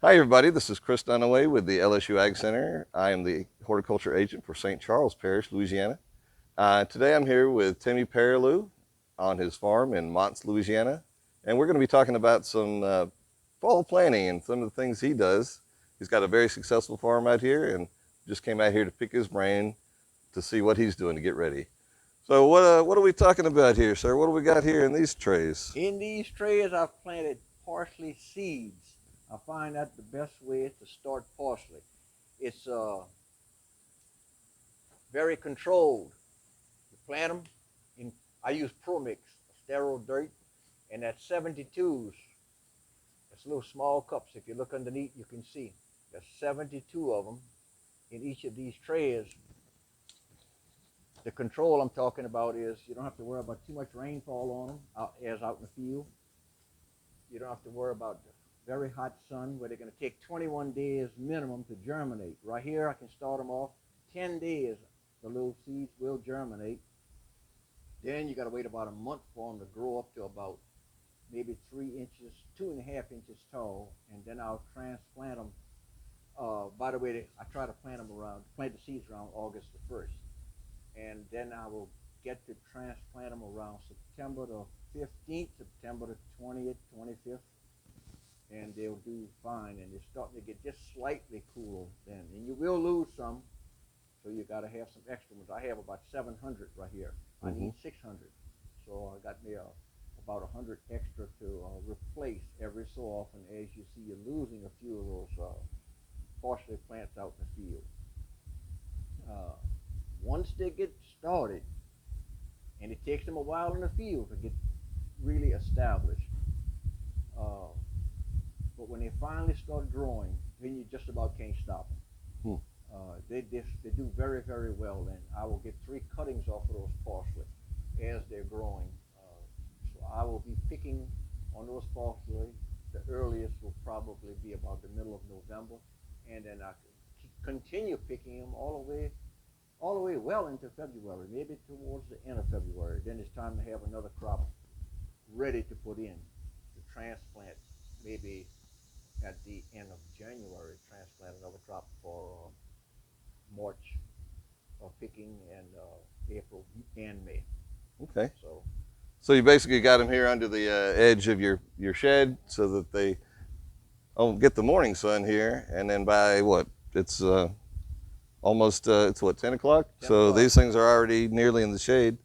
Hi everybody, this is Chris Dunaway with the LSU AgCenter. I am the horticulture agent for St. Charles Parish, Louisiana. Today I'm here with Timmy Perilloux on his farm in Montz, Louisiana. And we're going to be talking about some fall planting and some of the things he does. He's got a very successful farm out here and just came out here to pick his brain to see what he's doing to get ready. So what are we talking about here, sir? What do we got here in these trays? In these trays, I've planted parsley seeds. I find that the best way to start parsley. It's very controlled. You plant them in. I use ProMix, sterile dirt, and that's 72s. It's little small cups. If you look underneath, you can see there's 72 of them in each of these trays. The control I'm talking about is you don't have to worry about too much rainfall on them as out in the field. You don't have to worry about the very hot sun where they're going to take 21 days minimum to germinate. Right here, I can start them off 10 days. The little seeds will germinate. Then you got to wait about a month for them to grow up to about maybe 3 inches, 2.5 inches tall, and then I'll transplant them. By the way, I try to plant the seeds around August the 1st. And then I will get to transplant them around September the 15th, September the 20th, 25th, and they'll do fine. And they're starting to get just slightly cooler then. And you will lose some, so you got to have some extra ones. I have about 700 right here. I need 600, so I got me about 100 extra to replace every so often. As you see, you're losing a few of those parsley plants out in the field. Once they get started, and it takes them a while in the field to get really established, but when they finally start growing, then you just about can't stop them. They do very, very well. Then I will get 3 cuttings off of those parsley as they're growing. So I will be picking on those parsley. The earliest will probably be about the middle of November, and then I continue picking them all the way well into February, maybe towards the end of February. Then it's time to have another crop ready to put in, to transplant maybe at the end of January, transplant another crop for March picking and April and May. Okay. So you basically got them here under the edge of your shed so that they get the morning sun here, and then by what? It's almost, it's what, 10 o'clock? 10 So o'clock. these things are already nearly in the shade.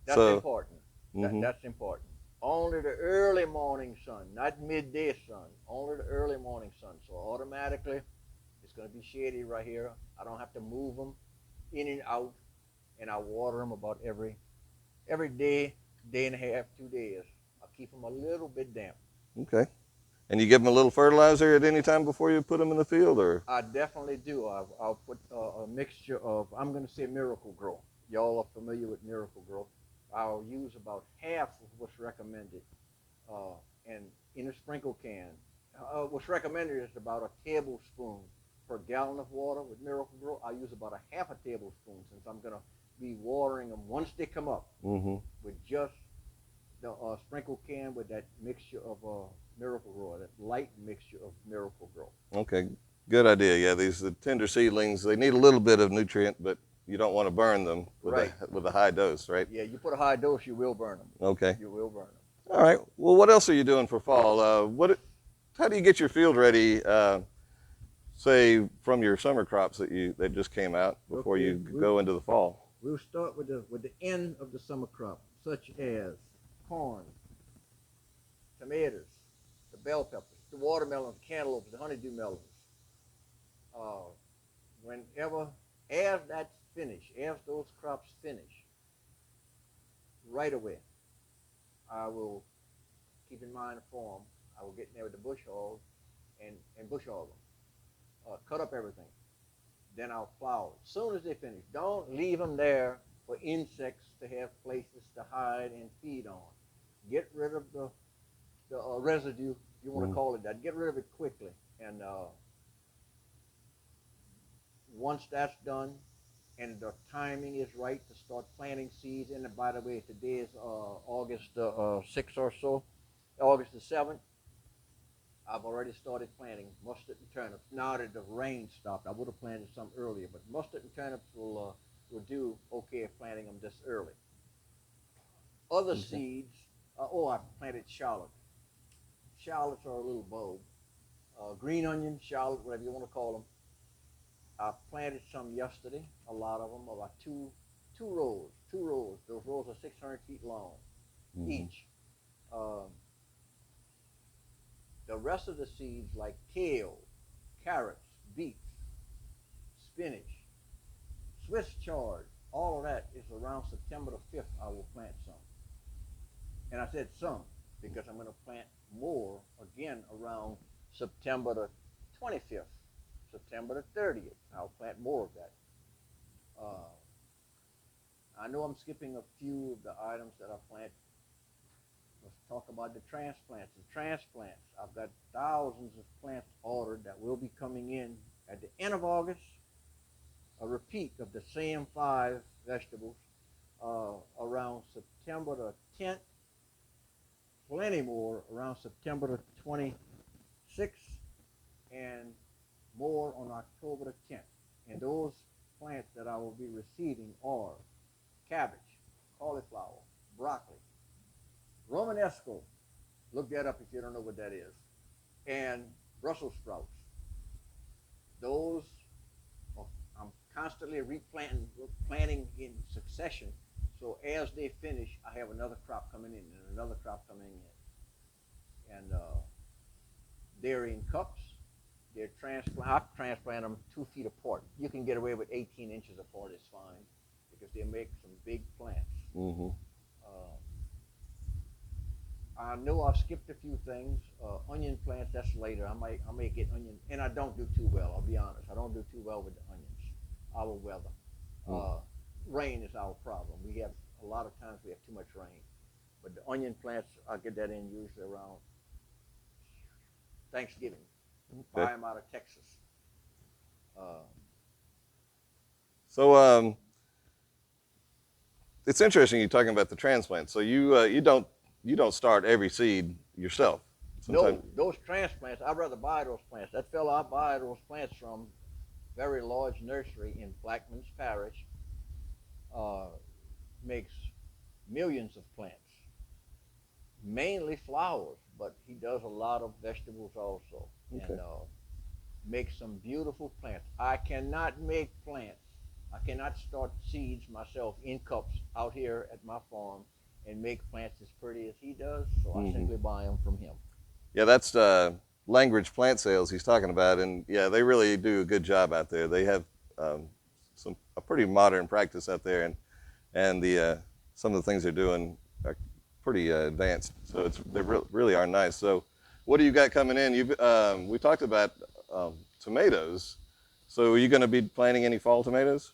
That's important. That's important. Only the early morning sun, not midday sun, only the early morning sun. So automatically, it's going to be shady right here. I don't have to move them in and out, and I water them about every day, day and a half, 2 days. I'll keep them a little bit damp. Okay. And you give them a little fertilizer at any time before you put them in the field, or? I definitely do. I'll put a mixture of, I'm going to say Miracle Grow. Y'all are familiar with Miracle Grow. I'll use about half of what's recommended. And in a sprinkle can, what's recommended is about a tablespoon per gallon of water with Miracle Grow. I use about a half a tablespoon since I'm going to be watering them once they come up with just the sprinkle can with that mixture of Miracle Grow, that light mixture of Miracle Grow. Okay, good idea. Yeah, these tender seedlings, they need a little bit of nutrient, but you don't want to burn them with a high dose, right? Yeah, you put a high dose, you will burn them. Okay. You will burn them. All right. Well, what else are you doing for fall? How do you get your field ready, say, from your summer crops that just came out before you go into the fall? We'll start with the end of the summer crop, such as corn, tomatoes, the bell peppers, the watermelons, the cantaloupes, the honeydew melons. As that's finished, as those crops finish, right away, I will keep in mind the form. I will get in there with the bush hog and bush hog them. Cut up everything. Then I'll plow it. As soon as they finish, don't leave them there for insects to have places to hide and feed on. Get rid of the residue, if you want to call it that. Get rid of it quickly. And once that's done, and the timing is right to start planting seeds. And by the way, today is August 6th or so, August the 7th. I've already started planting mustard and turnips. Now that the rain stopped, I would have planted some earlier, but mustard and turnips will do okay if planting them this early. Other Okay. seeds, I planted shallot. Shallots are a little bulb. Green onion, shallot, whatever you want to call them. I planted some yesterday, a lot of them, about two rows, two rows. Those rows are 600 feet long each. Um, the rest of the seeds, like kale, carrots, beets, spinach, Swiss chard, all of that is around September the 5th. I will plant some. And I said some because I'm going to plant more again around September the 25th, September the 30th. I'll plant more of that. I know I'm skipping a few of the items that I plant. Let's talk about the transplants. The transplants, I've got thousands of plants ordered that will be coming in at the end of August. A repeat of the same 5 vegetables around September the 10th. Plenty more around September the 26th and more on October the 10th. And those plants that I will be receiving are cabbage, cauliflower, broccoli, Romanesco. Look that up if you don't know what that is. And Brussels sprouts. Those I'm constantly planting in succession. So as they finish, I have another crop coming in and another crop coming in. And they're in cups. I transplant them 2 feet apart. You can get away with 18 inches apart. It's fine because they make some big plants. I know I've skipped a few things. Onion plants, that's later. I may get onion, and I don't do too well. I'll be honest. I don't do too well with the onions. Our weather. Rain is our problem. We have a lot of times we have too much rain. But the onion plants, I'll get that in usually around Thanksgiving. Okay. Buy them out of Texas. So it's interesting you talking about the transplant. So you don't start every seed yourself. No, those transplants, I'd rather buy those plants. That fellow I buy those plants from, very large nursery in Blackman's Parish, makes millions of plants, mainly flowers, but he does a lot of vegetables also. Okay. And makes some beautiful plants. I cannot make plants. I cannot start seeds myself in cups out here at my farm and make plants as pretty as he does, so I simply buy them from him. Yeah, that's Langridge Plant Sales he's talking about, and yeah, they really do a good job out there. They have a pretty modern practice out there, and the some of the things they're doing are pretty advanced. So they really are nice. So, what do you got coming in? We talked about tomatoes. So, are you going to be planting any fall tomatoes?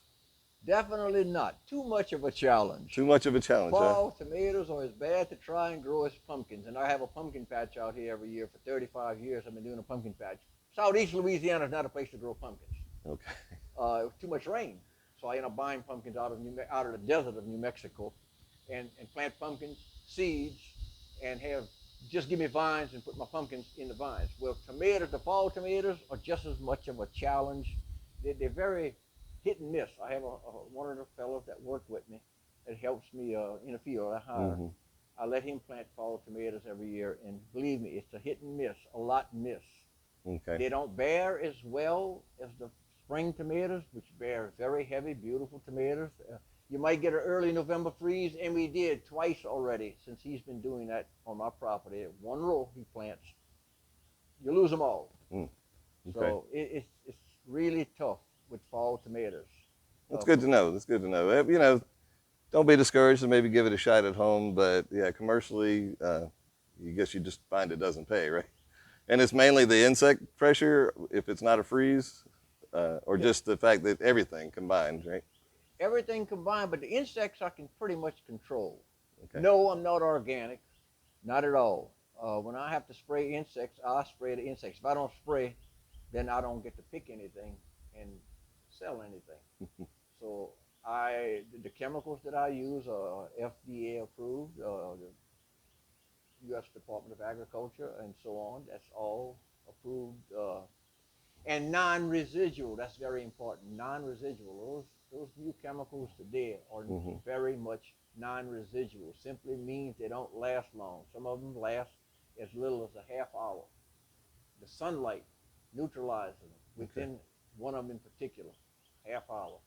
Definitely not. Too much of a challenge. Too much of a challenge, Fall tomatoes are as bad to try and grow as pumpkins. And I have a pumpkin patch out here every year for 35 years. I've been doing a pumpkin patch. Southeast Louisiana is not a place to grow pumpkins. Okay. Too much rain. So I end up buying pumpkins out of the desert of New Mexico and plant pumpkin seeds and just give me vines and put my pumpkins in the vines. Well, the fall tomatoes are just as much of a challenge. They're very hit and miss. I have one of the fellows that worked with me that helps me in the field. I hire. I let him plant fall tomatoes every year, and believe me, it's a hit and miss, a lot miss. Okay. They don't bear as well as the spring tomatoes, which bear very heavy, beautiful tomatoes. You might get an early November freeze, and we did twice already since he's been doing that on my property. One row he plants, you lose them all. Okay. So it's really tough with fall tomatoes. That's good to know. That's good to know. You know, don't be discouraged and maybe give it a shot at home. But yeah, commercially, you guess you just find it doesn't pay, right? And it's mainly the insect pressure if it's not a freeze, or just the fact that everything combined, right? Everything combined, but the insects I can pretty much control. Okay. No, I'm not organic, not at all. When I have to spray insects, I spray the insects. If I don't spray, then I don't get to pick anything and sell anything. So the chemicals that I use are FDA approved. U.S. Department of Agriculture and so on. That's all approved. And non-residual, that's very important. Non-residual, those new chemicals today are very much non-residual. Simply means they don't last long. Some of them last as little as a half hour. The sunlight neutralizes them within one of them in particular, half hour.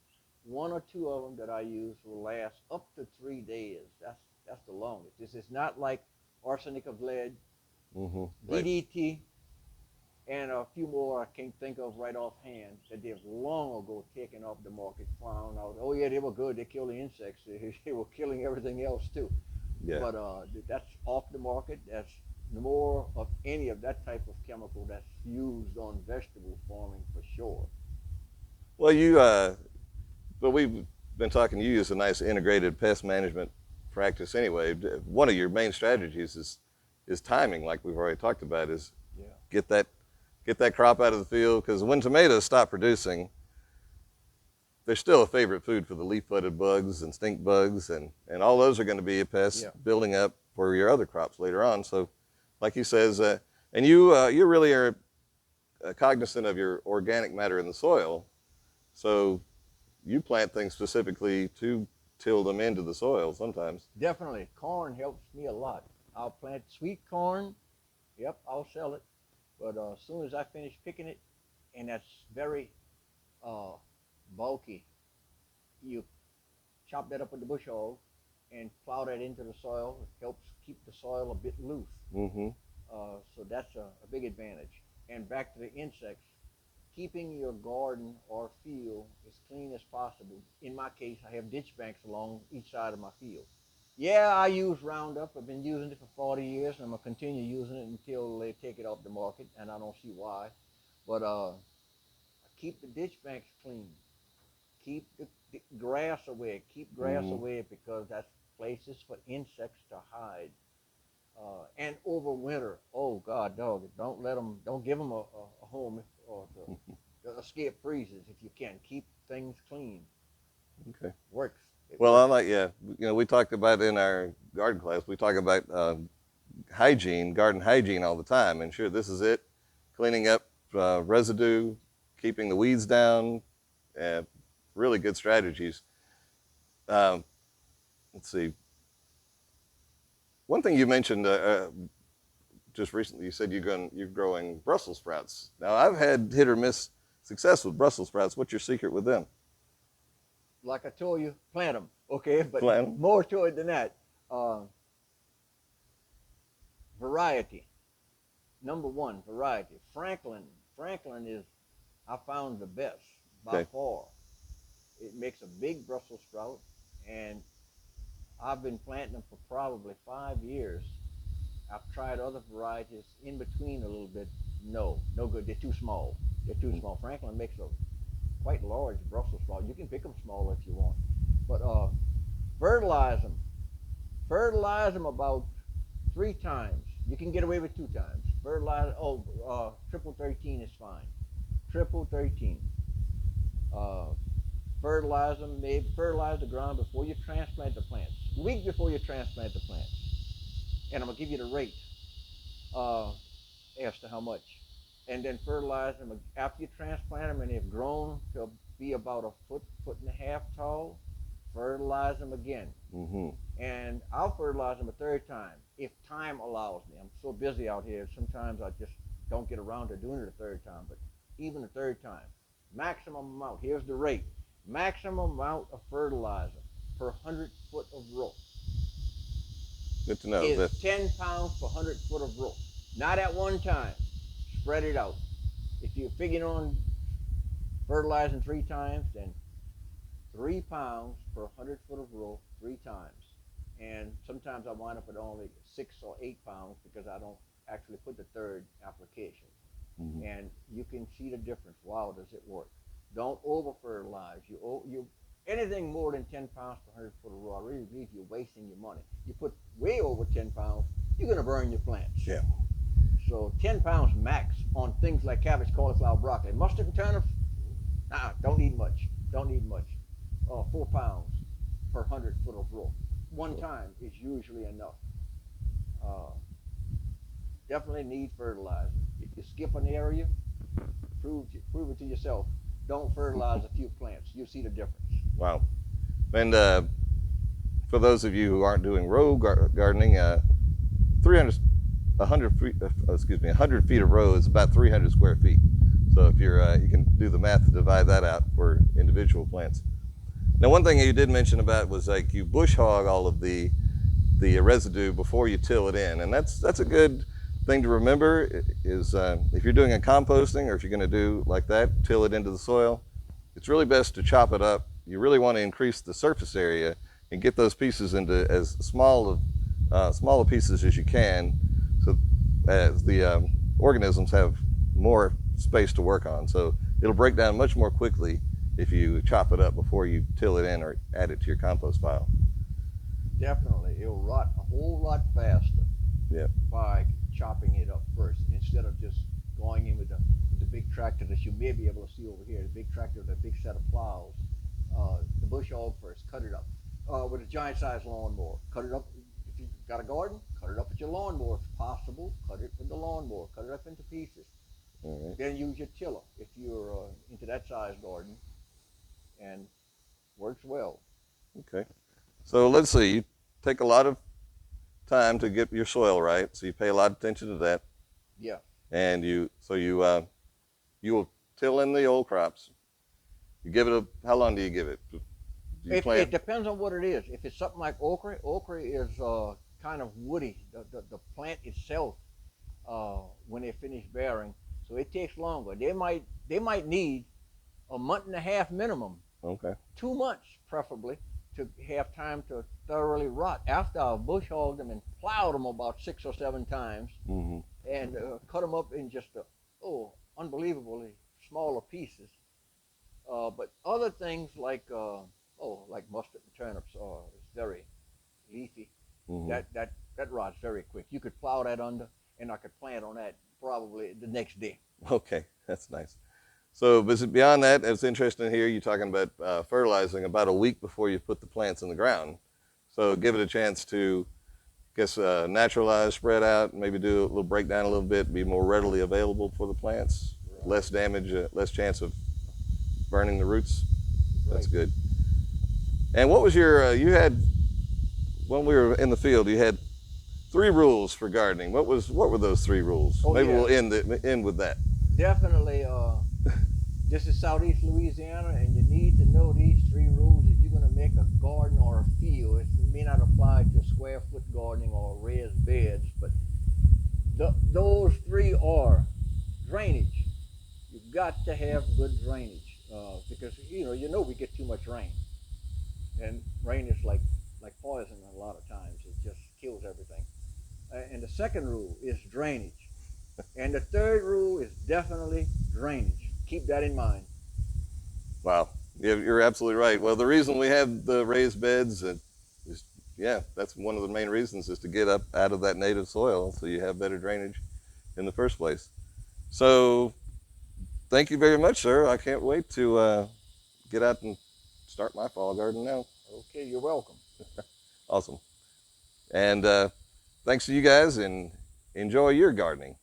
One or two of them that I use will last up to 3 days. That's the longest. This is not like arsenic of lead, DDT, and a few more I can't think of right offhand that they've long ago taken off the market, found out, oh yeah, they were good, they killed the insects, they were killing everything else too. Yeah. But that's off the market. That's no more of any of that type of chemical that's used on vegetable farming for sure. Well, but we've been talking, you use a nice integrated pest management practice anyway. One of your main strategies is timing, like we've already talked about, is get that crop out of the field, because when tomatoes stop producing, they're still a favorite food for the leaf-footed bugs and stink bugs, and all those are going to be a pest building up for your other crops later on. So like he says, and you really are cognizant of your organic matter in the soil, so you plant things specifically to till them into the soil sometimes. Definitely. Corn helps me a lot. I'll plant sweet corn. Yep, I'll sell it. But as soon as I finish picking it, and that's very bulky, you chop that up with the bush hog and plow that into the soil. It helps keep the soil a bit loose. So that's a big advantage. And back to the insects, keeping your garden or field as clean as possible. In my case, I have ditch banks along each side of my field. Yeah, I use Roundup. I've been using it for 40 years, and I'm going to continue using it until they take it off the market, and I don't see why. But keep the ditch banks clean. Keep the grass away. Keep grass away, because that's places for insects to hide. And over winter, oh God, dog, don't give them a home or to escape freezes if you can. Keep things clean. Okay. Works. Well, I like, we talked about in our garden class, we talk about hygiene, garden hygiene all the time. And sure, this is it. Cleaning up residue, keeping the weeds down, really good strategies. Let's see. One thing you mentioned just recently, you said you're growing Brussels sprouts. Now, I've had hit or miss success with Brussels sprouts. What's your secret with them? Like I told you, plant them, okay? But plant more to it than that. Variety. Number one, variety. Franklin is, I found, the best by far. It makes a big Brussels sprout, and I've been planting them for probably 5 years. I've tried other varieties in between a little bit. No good. They're too small. Franklin makes a quite large Brussels sprout. You can pick them smaller if you want. But fertilize them. Fertilize them about 3 times. You can get away with 2 times. Fertilize, triple 13 is fine. Triple 13. Fertilize them, maybe fertilize the ground before you transplant the plants. A week before you transplant the plants. And I'm going to give you the rate as to how much. And then fertilize them after you transplant them, and they've grown to be about a foot and a half tall. Fertilize them again. And I'll fertilize them a 3rd time if time allows me. I'm so busy out here, sometimes I just don't get around to doing it a 3rd time. But even a 3rd time, maximum amount. Here's the rate. Maximum amount of fertilizer per 100 foot of row. Good to know. Is 10 pounds per 100 foot of row. Not at one time. Spread it out. If you're figuring on fertilizing 3 times, then 3 pounds per 100 foot of row 3 times. And sometimes I wind up at only 6 or 8 pounds because I don't actually put the 3rd application. And you can see the difference. Wow, does it work? Don't over fertilize. You anything more than 10 pounds per 100 foot of row, I really believe you're wasting your money. You put way over 10 pounds, you're going to burn your plants. Yeah. So 10 pounds max on things like cabbage, cauliflower, broccoli. Mustard and turnips, don't need much. 4 pounds per 100 foot of row. 1 time is usually enough. definitely need fertilizer. If you skip an area, prove it to yourself. Don't fertilize a few plants. You'll see the difference. Wow. And for those of you who aren't doing row gardening, 300, 100 feet, 100 feet of row is about 300 square feet. So if you're, you can do the math to divide that out for individual plants. Now, one thing you did mention about was like you bush hog all of the residue before you till it in, and that's a good thing to remember. Is if you're doing a composting or if you're going to do like that, till it into the soil, it's really best to chop it up. You really want to increase the surface area and get those pieces into as small smaller pieces as you can, so as the organisms have more space to work on. So it'll break down much more quickly if you chop it up before you till it in or add it to your compost pile. Definitely, it'll rot a whole lot faster. Yeah. By chopping it up first instead of just going in with the big tractor that you may be able to see over here, the big tractor with a big set of plows. The bush hog first, cut it up. With a giant size lawnmower, cut it up. If you've got a garden, cut it up with your lawnmower if possible. Cut it with the lawnmower, cut it up into pieces. All right. Then use your tiller if you're into that size garden, and works well. Okay. So let's see, you take a lot of time to get your soil right, so you pay a lot of attention to that. Yeah. And you will till in the old crops. You give it how long do you give it? Do you It depends on what it is. If it's something like okra, okra is kind of woody. The plant itself, when they finish bearing, so it takes longer. They might need a month and a half minimum. Okay. 2 months preferably to have time to thoroughly rot. After I've bush hogged them and plowed them about 6 or 7 times, Mm-hmm. and cut them up in just unbelievably smaller pieces. But other things like like mustard and turnips are very leafy. Mm-hmm. That rots very quick. You could plow that under, and I could plant on that probably the next day. Okay, that's nice. So beyond that, it's interesting here you're talking about fertilizing about a week before you put the plants in the ground. So give it a chance to, naturalize, spread out, maybe do a little breakdown a little bit, be more readily available for the plants, right. Less damage, less chance of burning the roots. Right. That's good. And what was your, you had, when we were in the field, you had 3 rules for gardening. What were those 3 rules? Oh, maybe yeah. We'll end with that. Definitely. This is Southeast Louisiana, and you need to know these 3 rules if you're going to make a garden or a field. It may not apply to square foot gardening or raised beds, but those 3 are drainage. You've got to have good drainage because we get too much rain, and rain is like poison a lot of times. It just kills everything. And the second rule is drainage, and the third rule is definitely drainage. Keep that in mind. Wow, you're absolutely right. Well, the reason we have the raised beds is, that's one of the main reasons is to get up out of that native soil so you have better drainage in the first place. So thank you very much, sir. I can't wait to get out and start my fall garden now. Okay, you're welcome. Awesome. And thanks to you guys, and enjoy your gardening.